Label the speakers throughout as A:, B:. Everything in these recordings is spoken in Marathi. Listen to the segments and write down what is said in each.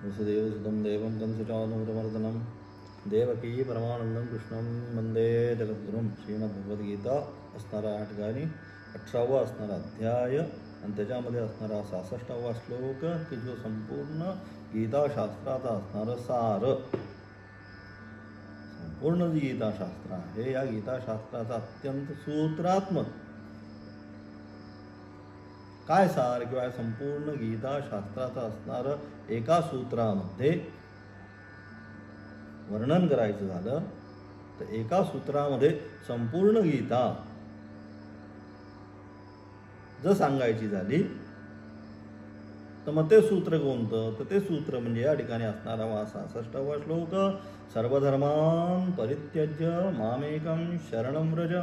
A: वसुदेवसुतं देवं कंसचानूरमर्दनं देवकी परमानंदं कृष्णं वंदे जगद्गुरुं. श्रीमद्भगवद्गीता असणारा 8 ठिकाणी 18वा असणारा अध्याय आणि त्याच्यामध्ये असणारा 66वा श्लोक की जो संपूर्ण गीताशास्त्राचा असणारं सार. संपूर्ण जी गीताशास्त्र आहे या गीताशास्त्राचा अत्यंत सूत्रात्मक काय सार किंवा संपूर्ण गीताशास्त्राचं असणारं एका सूत्रामध्ये वर्णन करायचं झालं तर एका सूत्रामध्ये संपूर्ण गीता जर सांगायची झाली तर मग ते सूत्र कोणतं, तर ते सूत्र म्हणजे या ठिकाणी असणारा 66वा श्लोक. सर्वधर्मान् परित्यज्य मामेकं शरणं व्रज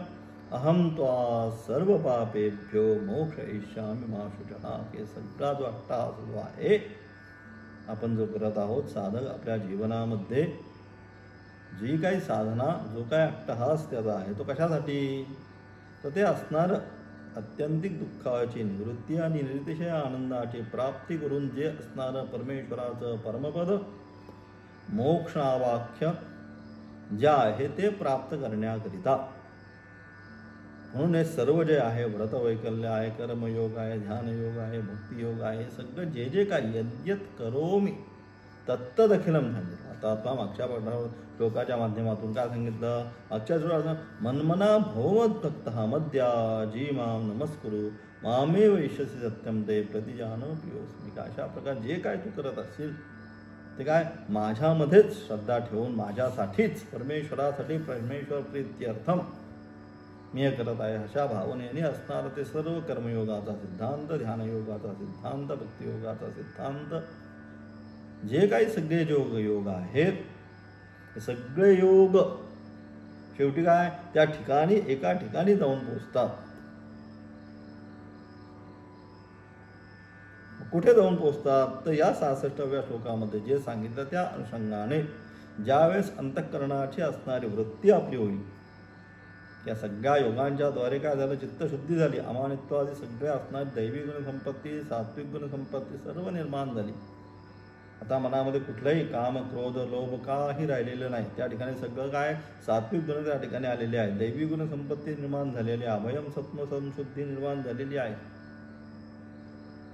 A: अहम त्वा सर्व पापेभ्यो मोक्षयिष्यामि मा शुचः. हे सगळा जो अट्टहास जो आहे आपण जो करत आहोत साधक आपल्या जीवनामध्ये जी काही साधना जो काय अट्टहास त्याचा आहे तो कशासाठी, तर ते असणार अत्यंतिक दुःखाची निवृत्ती आणि निरतिशय आनंदाची प्राप्ती करून जे असणारं परमेश्वराचं परमपद मोक्षावाख्य जे आहे ते प्राप्त करण्याकरिता. म्हणून हे सर्व जे आहे व्रतवैकल्य आहे, कर्मयोग आहे, ध्यानयोग आहे, भक्तियोग आहे, सगळं जे जे काही यद्यत करोमि तत्तदखिलम सांगितलं. आता मागच्या श्लोकाच्या माध्यमातून काय सांगितलं, मागच्या श्लोकात मन्मना भवद्भक्तः मद्या जी मां नमस्कुरु मामे वैश्यसी सत्यम ते प्रतिजान प्रियोस्मी. का अशा प्रकारे जे काय तू करत असशील ते काय माझ्यामध्येच श्रद्धा ठेवून माझ्यासाठीच परमेश्वरासाठी परमेश्वर प्रीत्यर्थम मी हे करत आहे अशा भावनेने असणार ते सर्व कर्मयोगाचा सिद्धांत, ध्यानयोगाचा सिद्धांत, भक्तियोगाचा सिद्धांत, जे काही सगळे योग आहेत हे सगळे योग शेवटी काय त्या ठिकाणी एका ठिकाणी जाऊन पोचतात. कुठे जाऊन पोचतात तर या 66व्या श्लोकामध्ये जे सांगितलं त्या अनुषंगाने ज्यावेळेस अंतःकरणाची असणारी वृत्ती आपली होईल, या सगळ्या योगांच्या द्वारे काय झालं, चित्तशुद्धी झाली, अमानित्व आदी सगळे असणारी दैवी गुणसंपत्ती, सात्विक गुणसंपत्ती सर्व निर्माण झाली. आता मनामध्ये कुठलंही काम, क्रोध, लोभ काही राहिलेलं नाही. त्या ठिकाणी सगळं काय सात्विक गुण त्या ठिकाणी आलेले आहे, दैवी गुणसंपत्ती निर्माण झालेली आहे, अभयम सत्म संशुद्धी निर्माण झालेली आहे.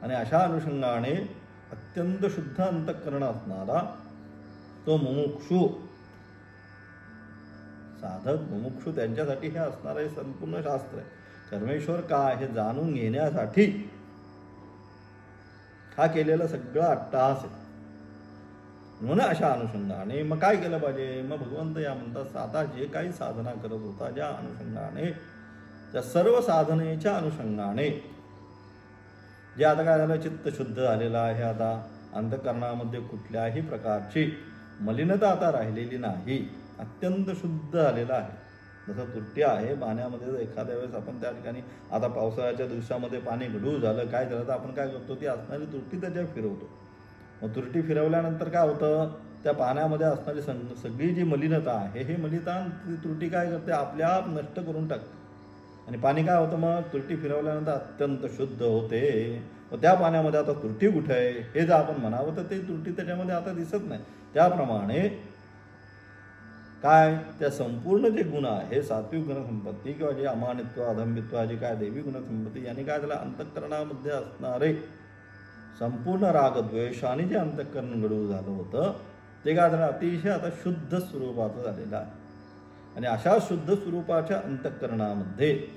A: आणि अशा अनुषंगाने अत्यंत शुद्ध अंतःकरण असणारा तो मुमुक्षु साधक, मुमुक्षु त्यांच्यासाठी हे असणारं हे संपूर्ण शास्त्र आहे. परमेश्वर काय हे जाणून घेण्यासाठी हा केलेला सगळा अट्टहास आहे. म्हणून अशा अनुषंगाने मग काय केलं पाहिजे, मग भगवंत या म्हणतात आता जे काही साधना करत होता ज्या अनुषंगाने त्या सर्व साधनेच्या अनुषंगाने जे आता काय झालं चित्त शुद्ध झालेलं आहे, आता अंतःकरणामध्ये कुठल्याही प्रकारची मलिनता आता राहिलेली नाही, अत्यंत शुद्ध झालेला आहे. जसं तुरटी आहे पाण्यामध्ये जर एखाद्या वेळेस आपण त्या ठिकाणी आता पावसाळ्याच्या दिवसामध्ये पाणी गढूळ झालं काय झालं तर आपण काय करतो, ती असणारी तुरटी त्याच्यावर फिरवतो. मग तुरटी फिरवल्यानंतर काय होतं, त्या पाण्यामध्ये असणारी सगळी जी मलिनता आहे हे मलिनता ती तुरटी काय करते आपल्या आप नष्ट करून टाकते आणि पाणी काय होतं मग तुरटी फिरवल्यानंतर अत्यंत शुद्ध होते. व त्या पाण्यामध्ये आता तुरटी कुठे आहे हे जर आपण म्हणावं तर ते तुरटी त्याच्यामध्ये आता दिसत नाही. त्याप्रमाणे काय त्या संपूर्ण जे गुण आहे सात्विक गुणसंपत्ती किंवा जे अमानित्व अधंबित्व जे काय दैवी गुणसंपत्ती यांनी काय झालं अंतःकरणामध्ये असणारे संपूर्ण रागद्वेषाने जे अंतःकरण गढूळ झालं होतं ते काय झालं अतिशय आता शुद्ध स्वरूपाचं झालेलं आहे. आणि अशा शुद्ध स्वरूपाच्या अंतःकरणामध्ये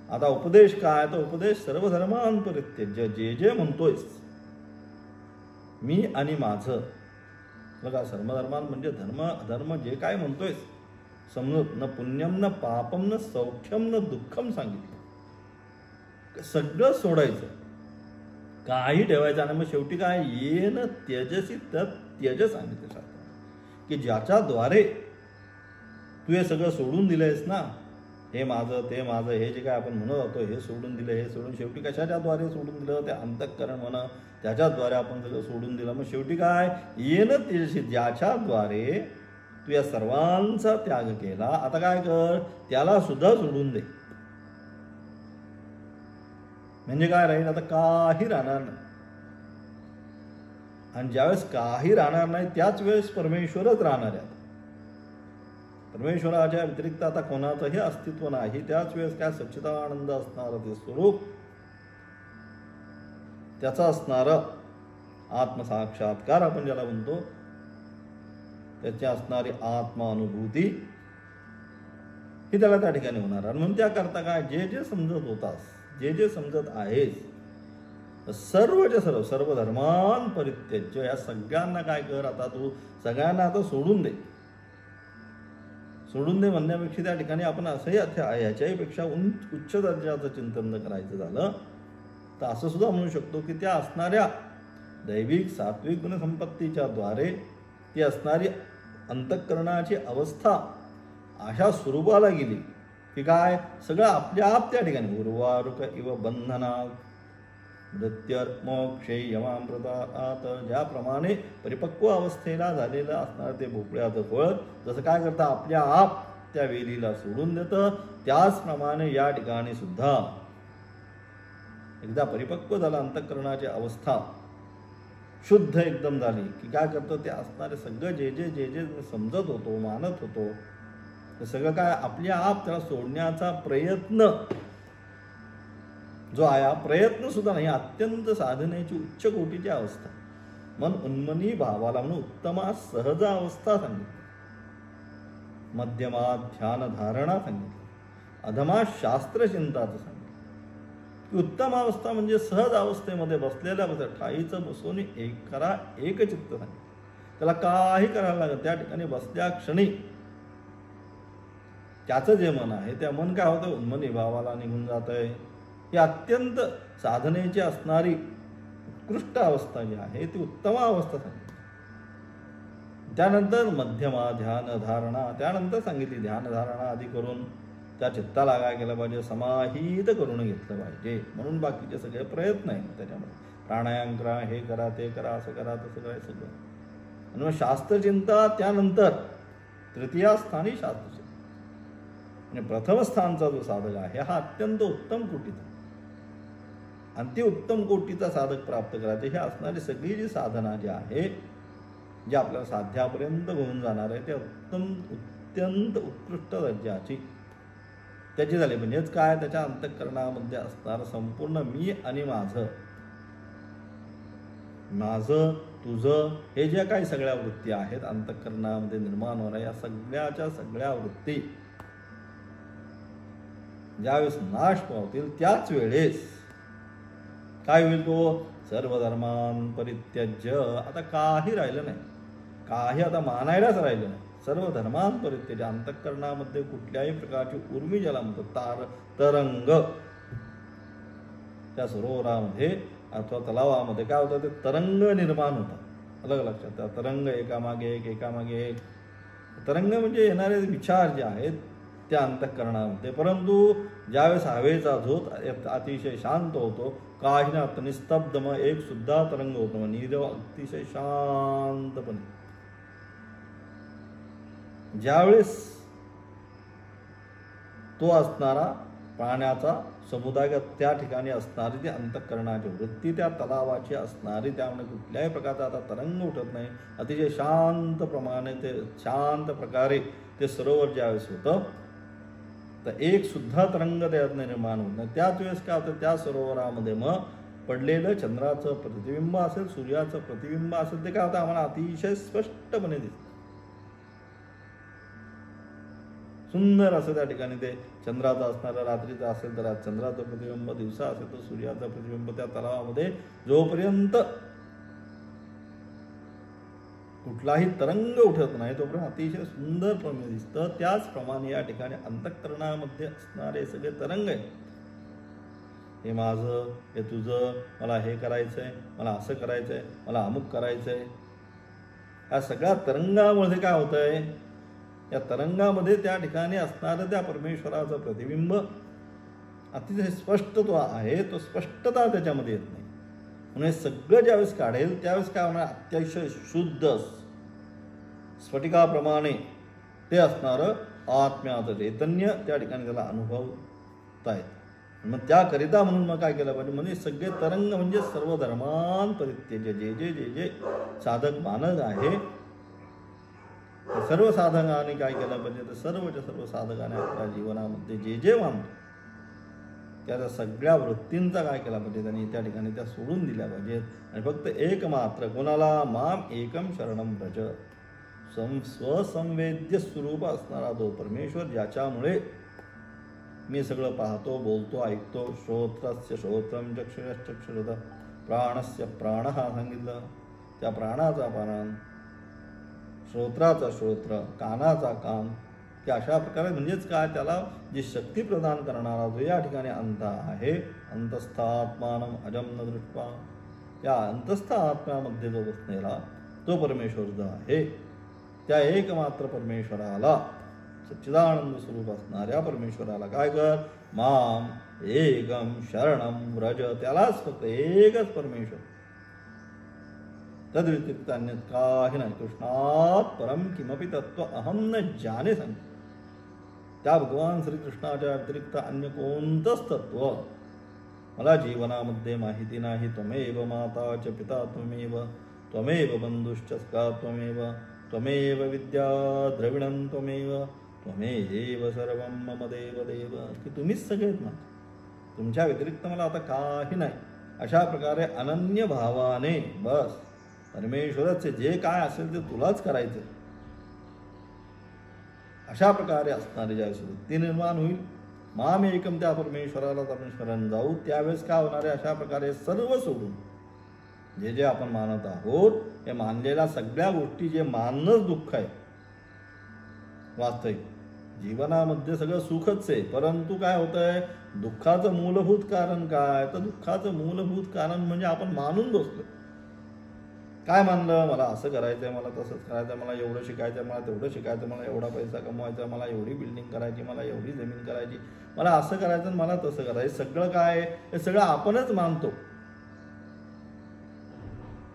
A: आता उपदेश काय, तर उपदेश सर्व धर्मान् परित्यज्य जे जे म्हणतोयस मी आणि माझं, बघा सर्वधर्मान म्हणजे धर्म अधर्म जे काय म्हणतोयस समजत न पुण्यम न पापम न सौख्यम न दुःखम सांगितलं, सगळं सोडायचं काही ठेवायचं. आणि मग शेवटी काय येन त्यजसी तत् त्यज सांगितलं शास्त्रात की ज्याच्याद्वारे तू हे सगळं सोडून दिलंयस ना, हे माझं ते माझं हे जे काय आपण म्हणत होतो हे सोडून दिलं, हे सोडून शेवटी कशाच्याद्वारे सोडून दिलं, ते अंतःकरण म्हणा त्याच्याद्वारे आपण सगळं सोडून दिलं. मग शेवटी काय येन त्यजसी ज्याच्याद्वारे तू या सर्वांचा त्याग केला आता काय कर त्याला सुद्धा सोडून दे. म्हणजे काय राहील आता काही राहणार नाही. आणि ज्यावेळेस काही राहणार नाही त्याच वेळेस परमेश्वरच राहणार आहे. परमेश्वराच्या व्यतिरिक्त आता कोणाचंही अस्तित्व नाही. त्याच वेळेस काय सच्चिदानंद असणारं ते स्वरूप, त्याचा असणारं आत्मसाक्षात्कार आपण ज्याला म्हणतो, त्याची असणारी आत्मानुभूती ही त्याला त्या ठिकाणी होणार. आणि म्हणून त्याकरता काय, जे जे समजत होतास, जे जे समजत आहेस, सर्वच्या सर्व धर्मान परित्यज्य, या सगळ्यांना काय कर, आता तू सगळ्यांना आता सोडून दे. सोडून दे म्हणण्यापेक्षा त्या ठिकाणी आपण असंही ह्याच्याही पेक्षा उच्च दर्जाचं चिंतन करायचं झालं तर असं सुद्धा म्हणू शकतो की त्या असणाऱ्या दैविक सात्विक गुणसंपत्तीच्या द्वारे ती असणारी अंतःकरणाची अवस्था अशा स्वरूपाला गेली की काय, सगळं आपल्या आप त्या ठिकाणी उर्वारुक इव बंधनात मृत्युर्मोक्षे यमामृतात्, ज्याप्रमाणे परिपक्व अवस्थेला झालेलं असणार ते भोपळ्याचं फळ जसं काय करतं आपल्या आप त्या वेलीला सोडून देतं, त्याचप्रमाणे या ठिकाणी सुद्धा एकदा परिपक्व झाला अंतःकरणाची अवस्था शुद्ध एकदम झाली की काय करतं, ते असणारे सगळं जे जे जे जे समजत होतो, मानत होतो, ते सगळं काय आपल्या आप त्याला सोडण्याचा प्रयत्न जो आहे, हा प्रयत्न सुद्धा नाही, अत्यंत साधनेची उच्च कोटीची अवस्था, मन उन्मनी भावाला म्हणून उत्तमा सहज अवस्था सांगितली, मध्यमा ध्यान धारणा सांगितली, अधमा शास्त्रचिंताचं सांगितलं. उत्तम अवस्था म्हणजे सहज अवस्थेमध्ये बसलेल्या ठाईचं बसून एक करा, एकचित्त सांगितलं. त्याला काही करायला लागत, त्या ठिकाणी बसल्या क्षणी त्याचं जे मन आहे त्या मन काय होतं, उन्मनी भावाला निघून जात आहे. ही अत्यंत साधनेची असणारी उत्कृष्ट अवस्था जी आहे ती उत्तम अवस्था सांगितली. त्यानंतर मध्यमा ध्यान धारणा, त्यानंतर सांगितली ध्यान धारणा आधी करून त्या चित्ताला काय केलं पाहिजे, समाहित करून घेतलं पाहिजे. म्हणून बाकीचे सगळे प्रयत्न आहेत त्याच्यामध्ये, प्राणायाम करा, हे करा, ते करा, असं करा, तसं करा, सगळं. आणि मग शास्त्रचिंता त्यानंतर तृतीया स्थानी शास्त्रचिंता. म्हणजे प्रथम स्थानचा जो साधक आहे हा अत्यंत उत्तम कोटीचा, आणि ते उत्तम कोटीचा साधक प्राप्त करायचे हे असणारी सगळी जी साधना जी आहे, जे आपल्याला साध्यापर्यंत घेऊन जाणार आहे, ते अत्यंत उत्कृष्ट दर्जाची त्याची झाली. म्हणजेच काय, त्याच्या अंतःकरणामध्ये असणारं संपूर्ण मी आणि माझं तुझं हे ज्या काही सगळ्या वृत्ती आहेत अंतःकरणामध्ये निर्माण होणाऱ्या, या सगळ्याच्या सगळ्या वृत्ती ज्यावेळेस नाश पावतील त्याच वेळेस काय होईल, तो सर्व धर्मान परित्यज्य, आता काही राहिलं नाही, काही आता मानायलाच राहिलं नाही. सर्व धर्मान परित्यज्य, अंतःकरणामध्ये कुठल्याही प्रकारची उर्मी ज्याला म्हणतात, तरंग, त्या सरोवरामध्ये अथवा तलावामध्ये काय होतं, ते तरंग निर्माण होतात. अलग लक्षात, त्या तरंग एकामागे एक, एकामागे एक. तरंग म्हणजे येणारे विचार जे आहेत त्या अंतःकरणामध्ये. परंतु ज्यावेळेस हवेचा झोत अतिशय शांत होतो, काही ना निस्तब्ध, मग एक सुद्धा तरंग होतो, मग नीरव अतिशय शांतपणे. ज्यावेळेस तो असणारा पाण्याचा समुदाय त्या ठिकाणी असणारी ती अंतःकरणाची वृत्ती, त्या तलावाची असणारी, त्यामुळे कुठल्याही प्रकारचा आता तरंग उठत नाही, अतिशय शांत प्रमाणे ते शांत प्रकारे ते सरोवर ज्यावेळेस होतं तर एक सुद्धा तरंग त्यात निर्माण होत नाही. त्याच वेळेस काय होतं, त्या सरोवरामध्ये मग पडलेलं चंद्राचं प्रतिबिंब असेल, सूर्याचं प्रतिबिंब असेल, ते काय होतं आम्हाला अतिशय स्पष्टपणे दिसतं. सुंदर असं त्या ठिकाणी ते चंद्राचं असणारं, रात्रीचं असेल तर चंद्राचं प्रतिबिंब, दिवसा असेल तर सूर्याचं प्रतिबिंब त्या तलावामध्ये जोपर्यंत कुठलाही तरंग उठत नाही तोपर्यंत अतिशय सुंदर प्रमेय दिसतं. त्याचप्रमाणे या ठिकाणी अंतःकरणामध्ये असणारे सगळे तरंग आहेत, हे माझं, हे तुझं, मला हे करायचंय, मला असं करायचंय, मला अमुक करायचंय, या सगळ्या तरंगामध्ये काय होतंय, या तरंगामध्ये त्या ठिकाणी असणारं त्या परमेश्वराचं प्रतिबिंब अतिशय स्पष्ट तो आहे, तो स्पष्टता त्याच्यामध्ये येत नाही. म्हणून सगळं ज्यावेळेस काढेल त्यावेळेस काय होणार, अतिशय शुद्ध स्फटिकाप्रमाणे ते असणारं आत्म्याचं चैतन्य त्या ठिकाणी त्याला अनुभवता येतं. मग त्याकरिता म्हणून मग काय केलं पाहिजे, म्हणजे सगळे तरंग म्हणजे सर्व धर्मान परित्यज्य, जे जे जे जे साधक मानक आहे सर्व साधकाने काय केलं पाहिजे, तर सर्वच्या सर्व साधकाने आपल्या जीवनामध्ये जे जे मानतो त्या सगळ्या वृत्तींचा काय केला पाहिजे, त्यांनी त्या ठिकाणी त्या सोडून दिल्या पाहिजेत आणि फक्त एक मात्र कोणाला, माम एकम शरणम व्रज, स्वसंवेद्य स्वरूप असणारा तो परमेश्वर, ज्याच्यामुळे मी सगळं पाहतो, बोलतो, ऐकतो. श्रोत्रस्य श्रोत्रम, चक्षुरश्चक्षुरः, प्राणस्य प्राण हा सांगितलं, त्या प्राणाचा प्राण, श्रोत्राचा श्रोत्र, कानाचा कान, की अशा प्रकारे म्हणजेच काय, त्याला जी शक्ती प्रदान करणारा जो या ठिकाणी अंत आहे, अंतस्थात्मानम अजम न दृष्ट्वा, या अंतस्थ आत्म्यामध्ये जो बसलेला तो परमेश्वर जो आहे, त्या एकमात्र परमेश्वराला, सच्चिदानंद स्वरूप असणाऱ्या परमेश्वराला काय कर, माम एकम शरणम व्रज, त्यालाच फक्त एकच परमेश्वर, तद्व्यतिरिक्त अन्य काही नाही. कृष्णात परम किमपि तत्व अहम न जाने सांग, त्या भगवान श्रीकृष्णाच्या व्यतिरिक्त अन्य कोणतंच तत्व मला जीवनामध्ये माहिती नाही. त्वमेव माता च पिता त्वमेव, त्वमेव बंधुश्च सखा त्वमेव, त्वमेव विद्या द्रविणं त्वमेव, त्वमेव सर्वं मम देव देव, की तुम्हीच सगळेत ना, तुमच्या व्यतिरिक्त मला आता काही नाही. अशा प्रकारे अनन्य भावाने बस परमेश्वराचे जे काय असेल ते तुलाच करायचं, अशा प्रकारे असणारे ज्यावेळेस वृत्ती निर्माण होईल, माम एकम, त्या परमेश्वराला आपण शरण जाऊ, त्यावेळेस काय होणार आहे, अशा प्रकारे सर्व सोडून जे जे आपण मानत आहोत, हे मानलेल्या सगळ्या गोष्टी, जे मानणंच दुःख आहे, वास्तविक जीवनामध्ये सगळं सुखच आहे, परंतु काय होतंय, दुःखाचं मूलभूत कारण काय, तर दुःखाचं मूलभूत कारण म्हणजे आपण मानून बसलो. काय मानलं, मला असं करायचंय, मला तसंच करायचं, मला एवढं शिकायचं, मला तेवढं शिकायचं, मला एवढा पैसा कमवायचा, मला एवढी बिल्डिंग करायची, मला एवढी जमीन करायची, मला असं करायचं, मला तसं करायचं, सगळं काय हे सगळं आपणच मानतो.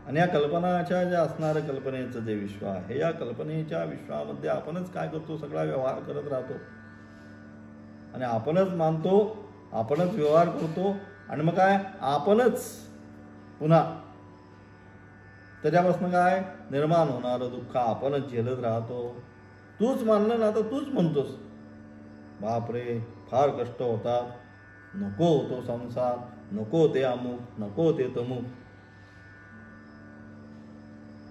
A: आणि या कल्पनाच्या ज्या असणाऱ्या कल्पनेचं जे विश्व आहे, या कल्पनेच्या विश्वामध्ये आपणच काय करतो, सगळा व्यवहार करत राहतो आणि आपणच मानतो, आपणच व्यवहार करतो आणि मग काय आपणच पुन्हा त्याच्यापासून काय निर्माण होणारं दुःख आपणच झेलत राहतो. तूच मानलं ना, तर तूच म्हणतोस, बापरे फार कष्ट होतात, नको तो संसार, नको ते अमुक, नको ते तमुक.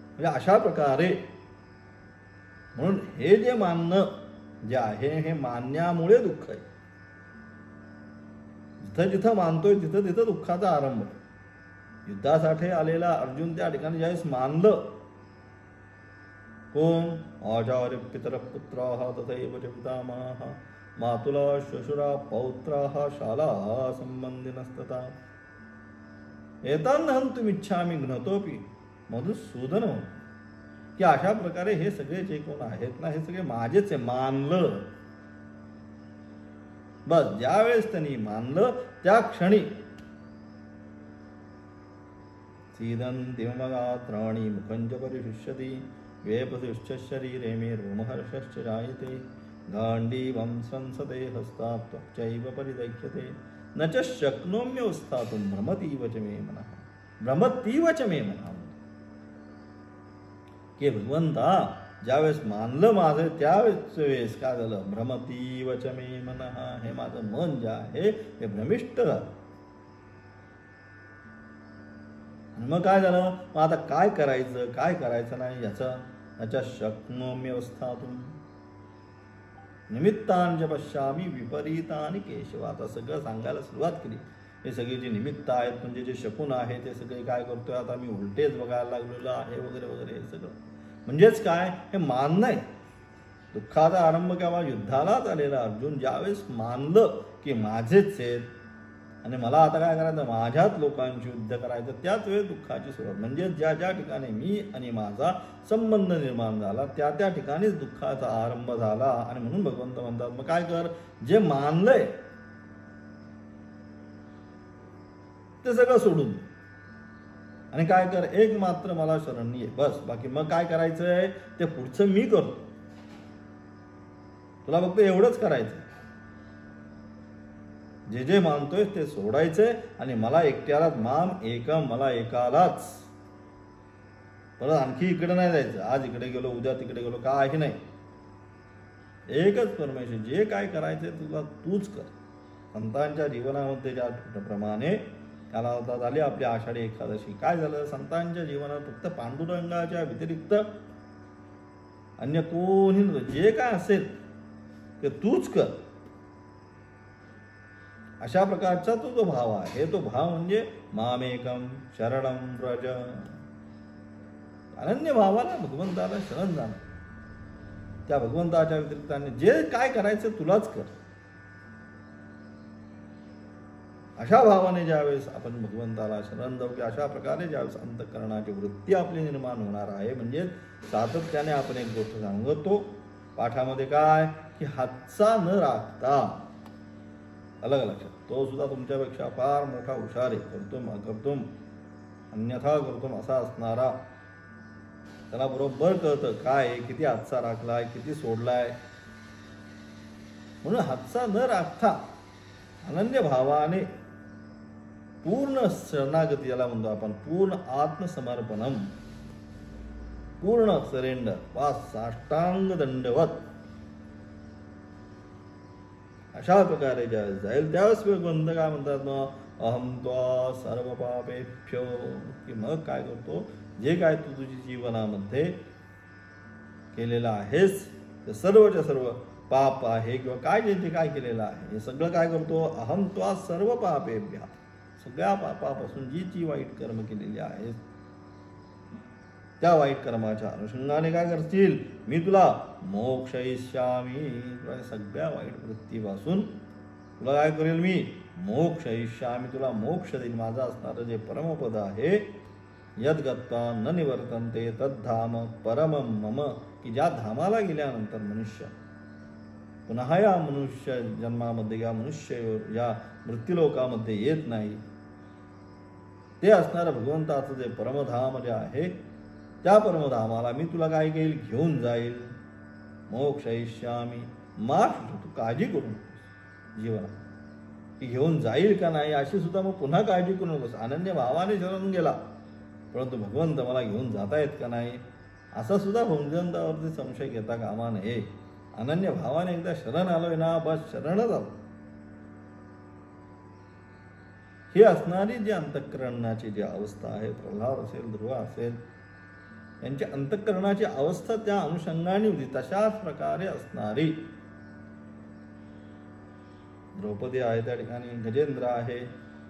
A: म्हणजे अशा प्रकारे म्हणून हे जे मानणं जे आहे, हे मानण्यामुळे दुःख आहे. जिथं जिथं मानतोय तिथं तिथं दुःखाचा आरंभ. युद्धासाठी आलेला अर्जुन त्या ठिकाणी ज्यावेळेस मानलं, कोण, आचार्य पितर पुत्राः तथैव च पितामहाः, मातुला श्वशुरा पौत्राः शाला संबंधिनस्तथा, एतान् हन्तुमिच्छामि घ्नतोपि मधुसूदन, की अशा प्रकारे हे सगळे जे कोण आहेत ना, हे सगळे माझेच आहे, मानलं. बस ज्यावेळेस त्यांनी मानलं त्या क्षणी सीदन्तिमगात्राणि मुखञ्च परिशुष्यति, वेपतिश्च शरीरे मे रोमहर्षश्च जायते, गाण्डीवं संसते हस्तात् त्वक्चैव परिदह्यते, न च शक्नोम्यवस्थातुं भ्रमतीव च मे मनः, भ्रमतीव च मे मनः. की भगवंता ज्यावेळेस मानलं माझं, त्यावेळेस काय झालं, भ्रमतीव च मे मनः, हे माझं मन जे आहे हे भ्रमिष्ट झालं. मग काय झालं, मग आता काय करायचं काय करायचं नाही याच्या शक्नोम्यवस्थातून निमित्तांच पश्यामी विपरीतानि केशव. आता सगळं सांगायला सुरुवात केली. हे सगळे जे निमित्त आहेत, म्हणजे जे शकुन आहे, ते सगळे काय करतोय, आता मी उलटेच बघायला लागलेलो आहे वगैरे वगैरे. हे सगळं म्हणजेच काय, हे मानणं आहे. दुःखाचा आरंभ केव्हा, युद्धालाच आलेला अर्जुन ज्यावेळेस मानलं की माझेच आहेत आणि मला आता काय करायचं, माझ्याच लोकांशी युद्ध करायचं, त्याच वेळेस दुःखाची सुरुवात. म्हणजे ज्या ज्या ठिकाणी मी आणि माझा संबंध निर्माण झाला, त्या त्या ठिकाणीच दुःखाचा आरंभ झाला. आणि म्हणून भगवंत म्हणतात, मग काय कर, जे मानलंय ते सगळं सोडून आणि काय कर, एक मात्र मला शरण ये, बस. बाकी मग काय करायचंय ते पुढचं मी करतो, तुला फक्त एवढंच करायचं. जे जे मानतोय ते सोडायचंय आणि मला एकट्यालाच, माम एकम, मला एकालाच. परत आणखी इकडे नाही जायचं, आज इकडे गेलो उद्या तिकडे गेलो, काही नाही. एकच परमेश्वर, जे काय करायचंय तुला तूच कर. संतांच्या जीवनामध्ये ज्या प्रमाणे त्याला होता झाली आपली आषाढी एकादशी. काय झालं, संतांच्या जीवनात फक्त पांडुरंगाच्या व्यतिरिक्त अन्य कोणी, जे काय असेल ते तूच कर, अशा प्रकारचा तो जो भाव आहे, तो भाव म्हणजे मामेकम शरणम व्रज. अनन्य भावाला भगवंताला शरण जाणं, त्या भगवंताच्या व्यतिरिक्ताने जे काय करायचं तुलाच कर, अशा भावाने ज्यावेळेस आपण भगवंताला शरण जाऊ, की अशा प्रकारे ज्यावेळेस अंतःकरणाची वृत्ती आपली निर्माण होणार आहे. म्हणजे सातत्याने आपण एक गोष्ट सांगतो पाठामध्ये काय, की हातचा न राखता, अलग लक्षात, तो सुद्धा तुमच्यापेक्षा फार मोठा हुशार आहे, करतोम अन्यथा करतोम असा असणारा, त्याला बरोबर कळतं काय किती हातचा राखलाय, किती सोडलाय. म्हणून हातचा न राखता अनन्य भावाने पूर्ण शरणागती, याला म्हणतो आपण पूर्ण आत्मसमर्पणम, पूर्ण सरेंडर वा साष्टांग दंडवत, अशा प्रकारे ज्यावेळेस जाईल त्यावेळेस भगवंत काय म्हणतात ना, अहम त्वा सर्व पापेभ्यो, की मग काय करतो, जे काय तू तुझी जीवनामध्ये केलेलं आहेस ते सर्वच्या सर्व पाप आहे किंवा काय जे काय केलेलं आहे हे सगळं काय करतो, अहम त्वा सर्व पापेभ्य, सगळ्या पापापासून जी जी वाईट कर्म केलेली आहेत त्या वाईट कर्माच्या अनुषंगाने काय करतील, मी तुला मोक्षयिष्यामी, तुला सगळ्या वाईट वृत्तीपासून तुला काय करेल, मी मोक्षयिष्यामी, तुला मोक्ष देईल. माझं असणारं जे परमपद आहे, यद्गत्वा न निवर्तन्ते तद्धाम परमं मम, की ज्या धामाला गेल्यानंतर मनुष्य पुन्हा या मनुष्य जन्मामध्ये या मनुष्य या मृत्यूलोकामध्ये येत नाही, ते असणारं भगवंताचं जे परमधाम जे आहे त्या परमधामाला मी तुला काय घेईल, घेऊन जाईल. मोक्षयिष्यामी, माफ, तू काळजी करू नकोस जीवनात की घेऊन जाईल का नाही अशी सुद्धा मग पुन्हा काळजी करू नकोस. अनन्य भावाने शरण गेला, परंतु भगवंत मला घेऊन जाता येत का नाही असा सुद्धा भगवंतावरती संशय घेता कामा नये. अनन्य भावाने एकदा शरण आलोय ना, बस शरणच आलो. ही असणारी जी अंतःकरणाची जी अवस्था आहे, प्रल्हाद असेल, ध्रुव असेल, यांच्या अंतःकरणाची अवस्था त्या अनुषंगाने होती. तशाच प्रकारे असणारी द्रौपदी आहे त्या ठिकाणी, गजेंद्र आहे,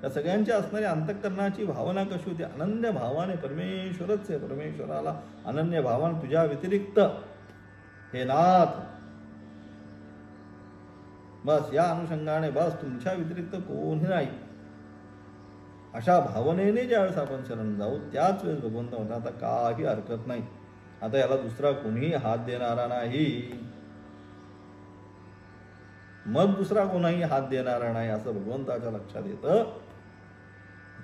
A: या सगळ्यांची असणारी अंतःकरणाची भावना कशी होती, अनन्य भावाने परमेश्वरच आहे, परमेश्वराला अनन्य भावाने तुझ्या व्यतिरिक्त हे नाथ, बस या अनुषंगाने, बस तुमच्या व्यतिरिक्त कोणी नाही, अशा भावनेने ज्यावेळेस आपण शरण जाऊ त्याच वेळेस भगवंत म्हणतात आता काही हरकत नाही, आता याला दुसरा कोणीही हात देणारा नाही, मग दुसरा कोणाही हात देणारा नाही असं भगवंताच्या लक्षात येतं.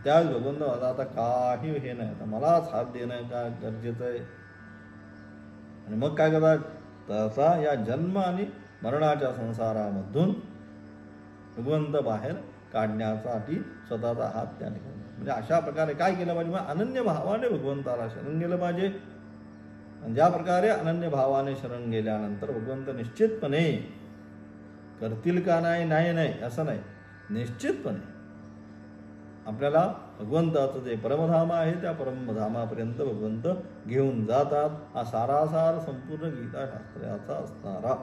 A: त्यावेळेस भगवंत म्हणतात आता काही हे नाही, आता मलाच हात देणं का गरजेचं आहे. आणि मग काय करतात, तसा या जन्म आणि मरणाच्या संसारामधून भगवंत बाहेर काढण्यासाठी स्वतःचा हात त्या ठिकाणी, म्हणजे अशा प्रकारे काय केलं पाहिजे, मग अनन्य भावाने भगवंताला शरण गेलं पाहिजे. आणि ज्या प्रकारे अनन्य भावाने शरण गेल्यानंतर भगवंत निश्चितपणे करतील का नाही, नाही असं नाही, निश्चितपणे आपल्याला भगवंताचं जे परमधाम आहे त्या परमधामापर्यंत भगवंत घेऊन जातात. हा सारासार संपूर्ण गीताशास्त्राचा असणारा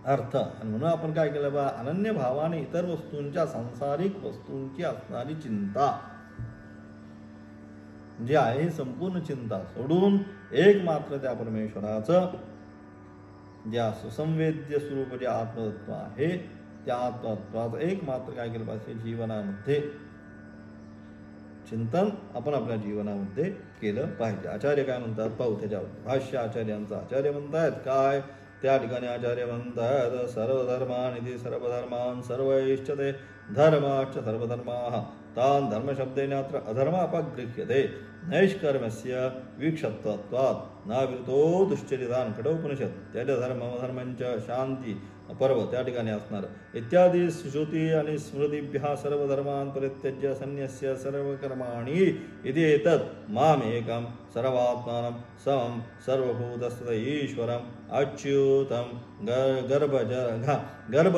A: अर्थ. आणि म्हणून आपण काय केलं बा, अनन्य भावाने इतर वस्तूंच्या, सांसारिक वस्तूंची असणारी चिंता जी आहे संपूर्ण चिंता सोडून एक मात्र त्या परमेश्वराचं ज्या सुसंवेद्य स्वरूप जे आत्मतत्व आहे त्या आत्मतत्वाचं एक मात्र काय केलं पाहिजे, जीवनामध्ये चिंतन आपण आपल्या जीवनामध्ये केलं पाहिजे. आचार्य काय म्हणतात पाहू त्याच्यावर. भाष्य आचार्यांचा आचार्य म्हणतायत काय, त्या ठिकाणी आचार्य म्हणतात सर्वधर्मानिधी सर्वधर्मान सर्वैश्चते धर्माश्च सर्वधर्माः तान् धर्मशब्देन अत्र अधर्म अपगृह्यते नैष्कर्म्यस्य वीक्षत्वात् नाविरतो दुश्चरितान कठोपनिषद त्याच्या धर्मधर्मांच शांती पर्व त्या ठिकाणी असणार इत्यादी श्रुती आणि स्मृतीभ्यः सर्व धर्मान परित्यज्य संन्यस्य सर्व कर्माणि इति एतत् माम एकं सर्वात्मानं समं सर्वभूतस्थित ईश्वरम् अच्युतं गर्भ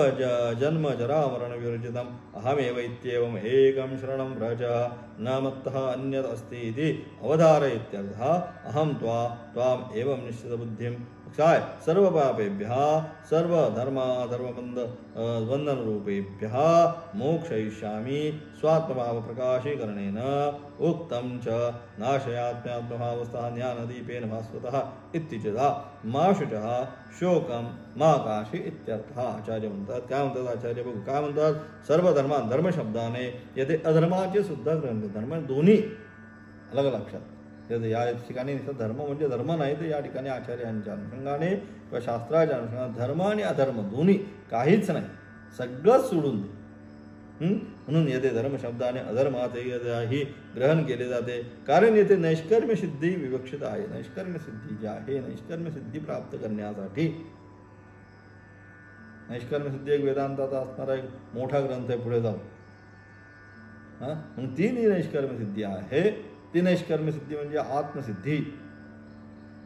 A: जन्म जरा मरण विवर्जितम् अहमेव इत्येवम् एकं शरणं व्रज न मत्तः अन्यत् अस्ति इति अवधारयेत्यर्थः अहं त्वाम् एवं निश्चितबुद्धिं काय सर्व पापेभ्यः सर्व बंधन रूपेभ्यः मोक्षयिष्यामि स्वात्मभाव प्रकाशीकरणेन उक्तं च नाशयात्म्यात्मभावस्था ज्ञानदीपेन भास्वतः इत्युच्यते मा शुचः शोकं मा काशी इत्यर्थः आचार्य म्हणतात. काय म्हणतात आचार्य बघू काय म्हणतात सर्व धर्मान धर्म शब्दाने येथे अधर्माचे सुद्धा ग्रंथ धर्म दोन्ही अलग लक्षात या ठिकाणी धर्म म्हणजे धर्म नाही तर या ठिकाणी आचार्यांच्या अनुषंगाने किंवा शास्त्राच्या अनुषंगाने धर्म आणि अधर्म दोन्ही काहीच नाही सगळंच सोडून दे म्हणून येथे धर्म शब्दाने अधर्माचेही ग्रहण केले जाते कारण येथे नैष्कर्म्य सिद्धी विवक्षित आहे. नैष्कर्म्य सिद्धी जी आहे नैष्कर्म्य सिद्धी प्राप्त करण्यासाठी नैष्कर्म्य सिद्धी एक वेदांताचा असणारा एक मोठा ग्रंथ आहे पुढे जाऊन म्हणून ती नैष्कर्म्य सिद्धी आहे. ती नैष्कर्म्य सिद्धी म्हणजे आत्मसिद्धी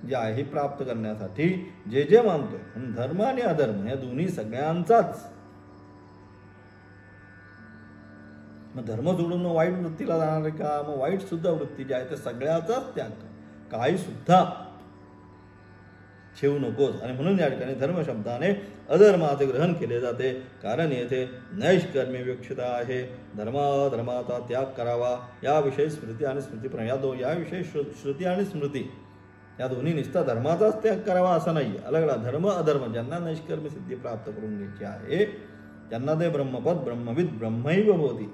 A: जी आहे ही प्राप्त करण्यासाठी जे जे मानतोय म्हणून धर्म आणि अधर्म या दोन्ही सगळ्यांचाच मग धर्म सोडून मग वाईट वृत्तीला जाणार आहे का मग वाईट सुद्धा वृत्ती जी आहे त्या सगळ्याचाच त्याग काही सुद्धा ठेवू नकोस. आणि म्हणून या ठिकाणी धर्म शब्दाने अधर्माचे ग्रहण केले जाते कारण येथे नैष्कर्म्य विवक्षिता आहे. धर्माचा त्याग करावा याविषयी स्मृती आणि स्मृती याविषयी श्रुती आणि स्मृती या दोन्ही निष्ठा धर्माचाच त्याग करावा असा नाही. अलगडा धर्म अधर्म ज्यांना नैष्कर्म्य सिद्धी प्राप्त करून घ्यायची आहे ज्यांना ते ब्रह्मपद ब्रह्मविद ब्रह्मैव भवति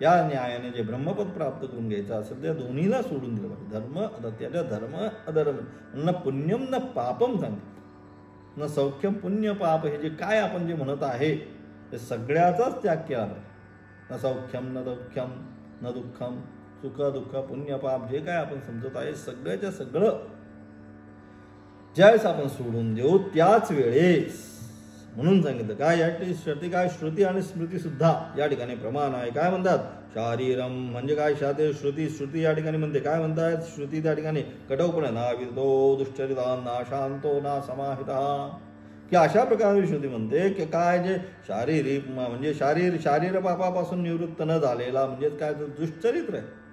A: या न्यायाने जे ब्रह्मपद प्राप्त करून घ्यायचं असेल त्या दोन्हीला सोडून दिलं पाहिजे. त्याच्या धर्म अधर्म न पुण्यम न पापम सांगते न सौख्यम पुण्य पाप हे जे काय आपण जे म्हणत आहे ते सगळ्याचाच त्याग केला पाहिजे. न सौख्यम न दुःख्यम न दुःखम सुख दुःख पुण्य पाप जे काय आपण समजत आहे सगळ्याच्या सगळं ज्यावेळेस आपण सोडून देऊ त्याच वेळेस म्हणून सांगितलं काय यासाठी काय श्रुती आणि स्मृती सुद्धा या ठिकाणी प्रमाण आहे. काय म्हणतात शारीरम म्हणजे काय श्रुती या ठिकाणी म्हणते काय म्हणतात श्रुती त्या ठिकाणी कठोपणे ना विदो दुश्चरिता ना शांतो ना समाहिता की अशा प्रकारे श्रुती म्हणते की काय जे शारीरिक म्हणजे शारीर पापापासून निवृत्त न झालेला म्हणजे काय दुश्चरित्र आहे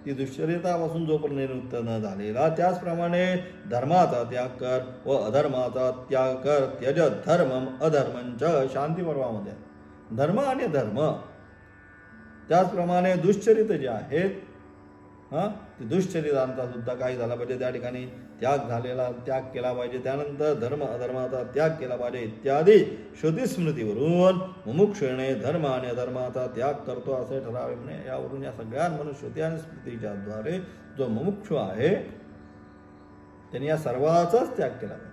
A: ती दुश्चरितापासून जोपर्यंत निवृत्त न झालेला त्याचप्रमाणे धर्माचा त्याग कर व अधर्माचा त्याग कर त्यज धर्मम अधर्मंच शांती पर्वामध्ये धर्म आणि धर्म त्याचप्रमाणे दुश्चरित जे आहेत ते दुश्चरितांचा सुद्धा काही झाला पाहिजे त्या ठिकाणी त्याग केला पाहिजे. त्यानंतर धर्म अधर्माचा त्याग केला पाहिजे इत्यादी श्रुतीस्मृतीवरून मुमुक्षुने धर्म आणि अधर्माचा त्याग करतो असे ठरावे म्हणे. यावरून या सगळ्या श्रुती आणि स्मृतीच्या द्वारे जो मुमुक्षु आहे त्यांनी या सर्वाचाच त्याग केला पाहिजे.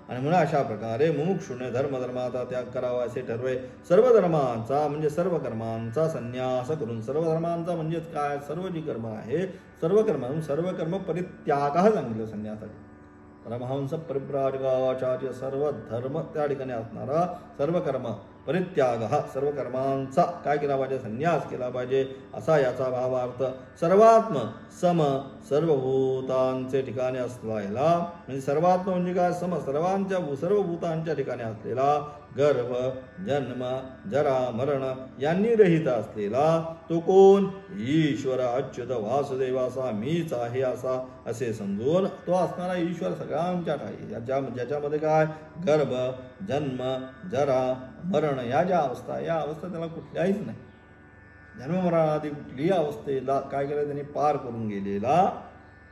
A: आणि म्हणून अशा प्रकारे मुमुक्षुने धर्माचा त्याग करावा असे ठरवे. सर्व धर्मांचा म्हणजे सर्व कर्मांचा संन्यास करून सर्व धर्मांचा म्हणजे काय सर्व जी कर्म आहे सर्व कर्म परित्याग सांगितलं संन्यासाठी. परमहंस परिव्राजकाचार्य सर्व धर्म त्या ठिकाणी असणारा सर्व कर्म परित्याग सर्व कर्मांचा काय केला पाहिजे संन्यास केला पाहिजे असा याचा भावार्थ. सर्वात्म सम सर्वभूतांचे ठिकाणी असलेला म्हणजे सर्वात्म म्हणजे काय सम सर्व भूतांच्या ठिकाणी असलेला गर्भ जन्म जरा मरण यांनी रहित असलेला तो कोण ईश्वर अच्युत वासुदेव असा मीच आहे असे समजून तो असणारा ईश्वर सगळ्यांच्यात आहे ज्याच्यामध्ये काय गर्भ जन्म जरा मरण या ज्या अवस्था या अवस्था त्याला कुठल्याहीच नाही. जन्ममरणाआधी कुठलीही अवस्थेला काय केलं त्यांनी पार करून गेलेला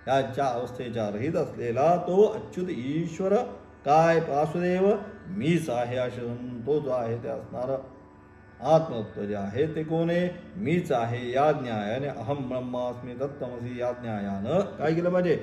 A: याच्या अवस्थेच्या रहित असलेला तो अच्युत ईश्वर काय वासुदेव मीच आहे असे तो जो आहे ते असणार आत्मतत्व जे आहे ते कोण आहे? मीच आहे. या ज्ञायाने अहम ब्रह्मास्मी तत्त्वमसी या ज्ञायानं काय केलं पाहिजे?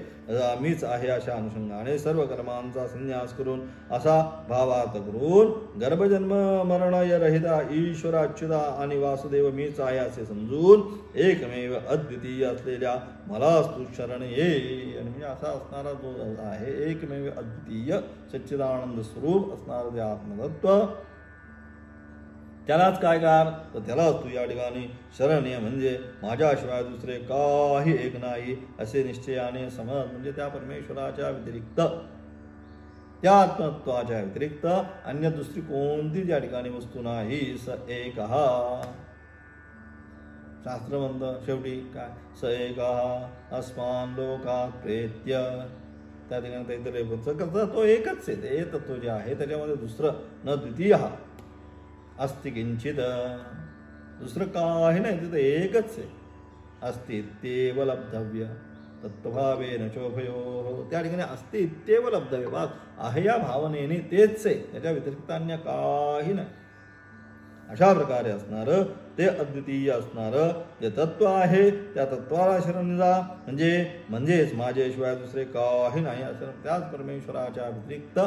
A: मीच आहे अशा अनुषंगाने सर्व कर्मांचा संन्यास करून असा भावार्थ करून गर्भजन्म मरण रहिता ईश्वर अच्युता आणि वासुदेव मीच आहे असे समजून एकमेव अद्वितीय असलेल्या मलाच तू शरण ये. आणि म्हणजे असा असणारा जो आहे एकमेव अद्वितीय सच्चिदानंद स्वरूप असणारं जे आत्मतत्व त्यालाच काय कर? तर त्यालाच तू या ठिकाणी शरण ये. म्हणजे माझ्याशिवाय दुसरे काही एक नाही असे निश्चयाने समज. म्हणजे त्या परमेश्वराच्या व्यतिरिक्त त्या आत्मत्वाच्या व्यतिरिक्त अन्य दुसरी कोणतीच या ठिकाणी वस्तू नाही. स एकहा शास्त्र म्हणतं शेवटी काय? स एकहा अस्मान लोकात प्रेत्य. त्या ठिकाणी काहीतरी कसं तो एकच आहे. ते तत्व जे आहे त्याच्यामध्ये दुसरं न द्वितीय अस्ति किंचित. दुसरं काही नाही, तिथं एकच आहे. अस्ति इत्येव लब्धव्य तत्वभावेन चोभयो. त्या ठिकाणी अस्ति इत्येव लब्धव्य बस आहे या भावनेने तेच आहे, त्याच्या व्यतिरिक्त अन्य काही नाही. अशा प्रकारे असणारं ते अद्वितीय असणारं जे तत्व आहे त्या तत्वाला शरण जा. म्हणजेच माझ्याशिवाय दुसरे काही नाही असं त्याच परमेश्वराच्या व्यतिरिक्त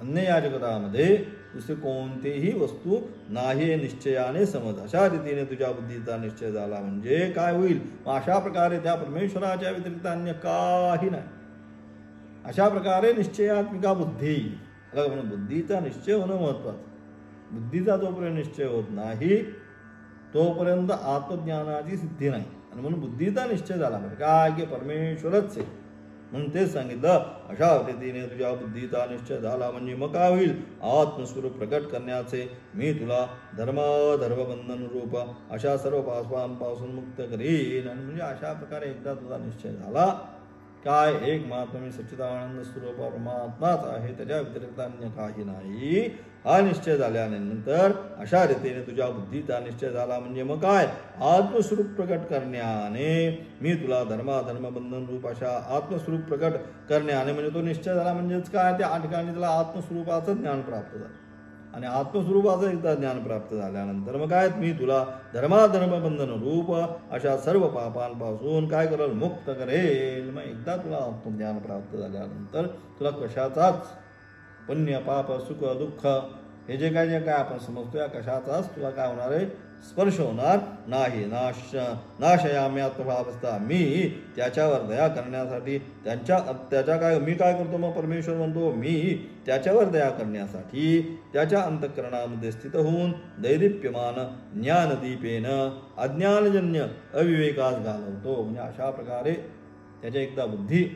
A: अन्य या जगतामध्ये दुसरी कोणतीही वस्तू नाही निश्चयाने समज. अशा रीतीने तुझ्या बुद्धीचा निश्चय झाला म्हणजे काय होईल? अशा प्रकारे त्या परमेश्वराच्या व्यतिरिक्त अन्य काही नाही. अशा प्रकारे निश्चयात्मिका बुद्धी. म्हणून बुद्धीचा निश्चय होणं महत्वाचं. बुद्धीचा जोपर्यंत निश्चय होत नाही तोपर्यंत आत्मज्ञानाची सिद्धी नाही. आणि म्हणून बुद्धीचा निश्चय झाला म्हणजे काय? की परमेश्वरच आहे. म्हणून तेच सांगितलं अशा रीतीने तुझ्या बुद्धीचा निश्चय झाला म्हणजे मग काय होईल? आत्मस्वरूप प्रकट करण्याचे मी तुला धर्मबंधन रूप अशा सर्व पापांपासून मुक्त करीन. आणि म्हणजे अशा प्रकारे एकदा तुझा निश्चय झाला काय? एक मात्र मी सच्चिदानंद स्वरूप परमात्माच आहे, त्याच्या व्यतिरिक्त अन्य काही नाही. हा निश्चय झाल्यानंतर अशा रीतीने तुझ्या बुद्धीचा निश्चय झाला म्हणजे मग काय? आत्मस्वरूप प्रकट करण्याने मी तुला धर्मबंधन रूप अशा आत्मस्वरूप प्रकट करण्याने म्हणजे तो निश्चय झाला म्हणजेच काय? त्या ठिकाणी त्याला आत्मस्वरूपाचं ज्ञान प्राप्त झालं. आणि आत्मस्वरूपाचं एकदा ज्ञान प्राप्त झाल्यानंतर मग काय? मी तुला धर्मबंधन रूप अशा सर्व पापांपासून काय करेल? मुक्त करेल. मग एकदा तुला आत्मज्ञान प्राप्त झाल्यानंतर तुला कशाचाच पुण्य पाप सुख दुःख हे जे काय आपण समजतो या कशाचाच तुला काय होणार आहे? स्पर्श होणार नाही. नाशयामी आत्मभावस्था. मी त्याच्यावर दया करण्यासाठी त्याच्या काय मी काय करतो? मग परमेश्वर म्हणतो मी त्याच्यावर दया करण्यासाठी त्याच्या अंतःकरणामध्ये स्थित होऊन दैदिप्यमान ज्ञानदीपेन अज्ञानजन्य अविवेकास घालवतो. म्हणजे अशा प्रकारे त्याच्या एकदा बुद्धी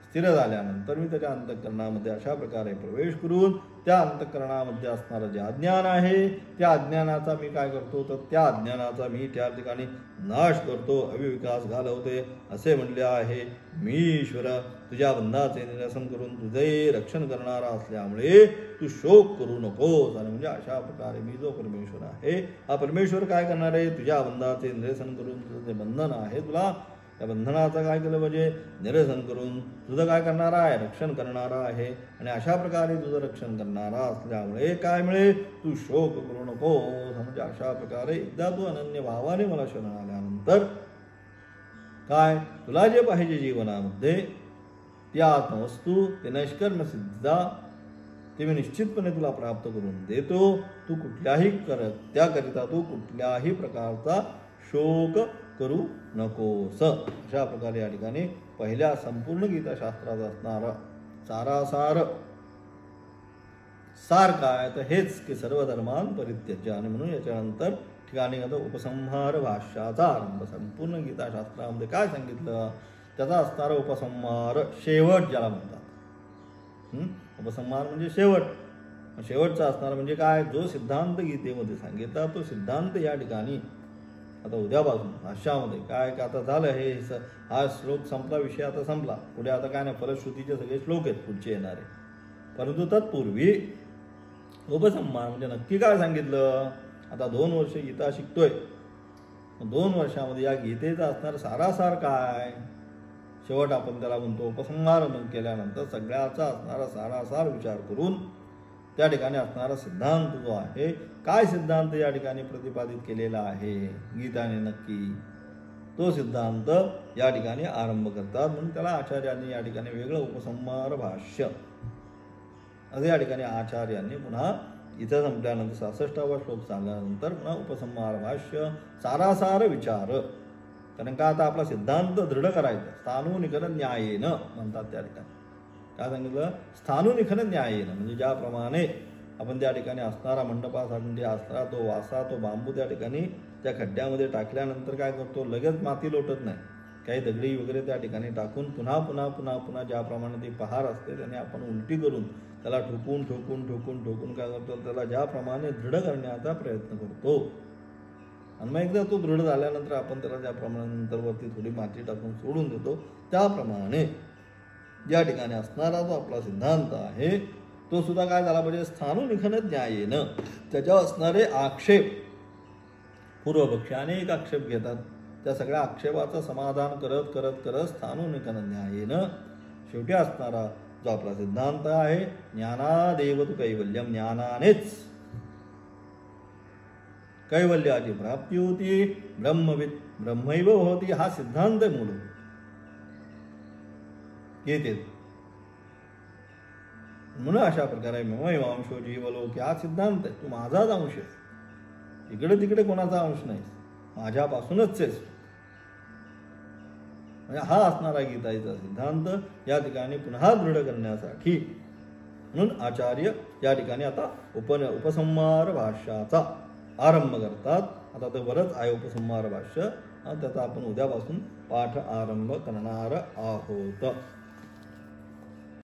A: स्थिर झाल्यानंतर मी त्याच्या अंतःकरणामध्ये अशा प्रकारे प्रवेश करून त्या अंतःकरणामध्ये असणारं जे अज्ञान आहे त्या अज्ञानाचा मी काय करतो? तर त्या अज्ञानाचा मी त्या ठिकाणी नाश करतो, अविविकास घालवते. असे म्हणले आहे मी ईश्वर तुझ्या बंधाचे निरसन करून तुझे रक्षण करणारा असल्यामुळे तू शोक करू नकोस. आणि म्हणजे अशा प्रकारे मी जो परमेश्वर आहे हा परमेश्वर काय करणार आहे? तुझ्या बंधाचे निरसन करून तुझं जे बंधन आहे तुला त्या बंधनाचं काय केलं पाहिजे? निरसन करून तुझं काय करणारा आहे? रक्षण करणारा आहे. आणि अशा प्रकारे तुझं रक्षण करणारा असल्यामुळे काय मिळेल? तू शोक करू नकोस. म्हणजे अशा प्रकारे एकदा तू अनन्य भावाने मला शरण आल्यानंतर काय तुला जे पाहिजे जीवनामध्ये ती आत्मवस्तू ते नैष्कर्म सिद्धा ते मी निश्चितपणे तुला प्राप्त करून देतो. तू कुठल्याही त्याकरिता तू कुठल्याही प्रकारचा शोक करू नकोस. अशा प्रकारे या ठिकाणी पहिल्या संपूर्ण गीताशास्त्राचा असणारा सार काय? तर हेच की सर्व धर्मान परित्यज्य. आणि म्हणून याच्यानंतर ठिकाणी उपसंहार भाष्याचा आरंभ. संपूर्ण गीताशास्त्रामध्ये काय सांगितलं त्याचा असणारा उपसंहार शेवट ज्याला म्हणतात. उपसंहार म्हणजे शेवटचा असणार म्हणजे काय? जो सिद्धांत गीतेमध्ये सांगितला तो सिद्धांत या ठिकाणी आता उद्यापासून भाष्यामध्ये काय का आता झालं हे हा श्लोक संपला, विषय आता संपला. पुढे आता काय नाही, फलश्रुतीचे सगळे श्लोक आहेत पुढचे येणारे. परंतु तत्पूर्वी उपसंहार म्हणजे नक्की काय सांगितलं? आता 2 वर्ष गीता शिकतोय. 2 वर्षामध्ये या गीतेचा असणार सारासार काय? शेवट आपण त्याला म्हणतो उपसंहार केल्यानंतर सगळ्याचा असणारा सारासार विचार करून त्या ठिकाणी असणारा सिद्धांत जो आहे, काय सिद्धांत या ठिकाणी प्रतिपादित केलेला आहे गीताने नक्की, तो सिद्धांत या ठिकाणी आरंभ करतात. म्हणून त्याला आचार्यांनी या ठिकाणी वेगळं उपसंहार भाष्य असे या ठिकाणी आचार्यांनी पुन्हा इथं संपल्यानंतर 66वा श्लोक सांगल्यानंतर पुन्हा उपसंहार भाष्य, सारासार विचार. कारण का आता आपला सिद्धांत दृढ करायचा, स्थानूनिखन न्यायेनं म्हणतात त्या ठिकाणी. काय सांगितलं? स्थानूनिखन न्यायेनं, म्हणजे ज्याप्रमाणे आपण त्या ठिकाणी असणारा मंडपासाठी असणारा तो वासा, तो बांबू त्या ठिकाणी त्या खड्ड्यामध्ये टाकल्यानंतर काय करतो, लगेच माती लोटत नाही. काही दगडी वगैरे त्या ठिकाणी टाकून पुन्हा पुन्हा पुन्हा पुन्हा ज्याप्रमाणे ती पहार असते त्याने आपण उलटी करून त्याला ठोकून ठोकून ठोकून ठोकून काय करतो, त्याला ज्याप्रमाणे दृढ करण्याचा प्रयत्न करतो. आणि मग एकदा तो दृढ झाल्यानंतर आपण त्याला ज्याप्रमाणे नंतर वरती थोडी माती टाकून सोडून देतो, त्याप्रमाणे या ठिकाणी असणारा जो आपला सिद्धांत आहे तो सुद्धा काय झाला पाहिजे, स्थानूनिखन न्यायेनं. त्याच्यावर असणारे आक्षेप, पूर्वपक्षी अनेक आक्षेप घेतात, त्या सगळ्या आक्षेपाचं समाधान करत करत करत स्थानूनिखन न्यायेनं शेवटी असणारा जो आपला सिद्धांत आहे, ज्ञानादेव तु कैवल्यम, ज्ञानानेच कैवल्याची प्राप्ती होती, ब्रह्मविद ब्रह्मैव होती, हा सिद्धांत मूळ येते. म्हणून अशा प्रकारे ममैवांशो जीवलोके हा सिद्धांत आहे, तू माझाच अंश आहे, इकडे तिकडे कोणाचा अंश नाही, माझ्यापासूनच आहेस. म्हणजे हा असणारा गीताचा सिद्धांत या ठिकाणी पुन्हा दृढ करण्यासाठी म्हणून आचार्य या ठिकाणी आता उपसंहार भाष्याचा आरंभ करतात. आता ते बरंच आहे उपसंहार भाष्य, त्याचा आपण उद्यापासून पाठ आरंभ करणार आहोत.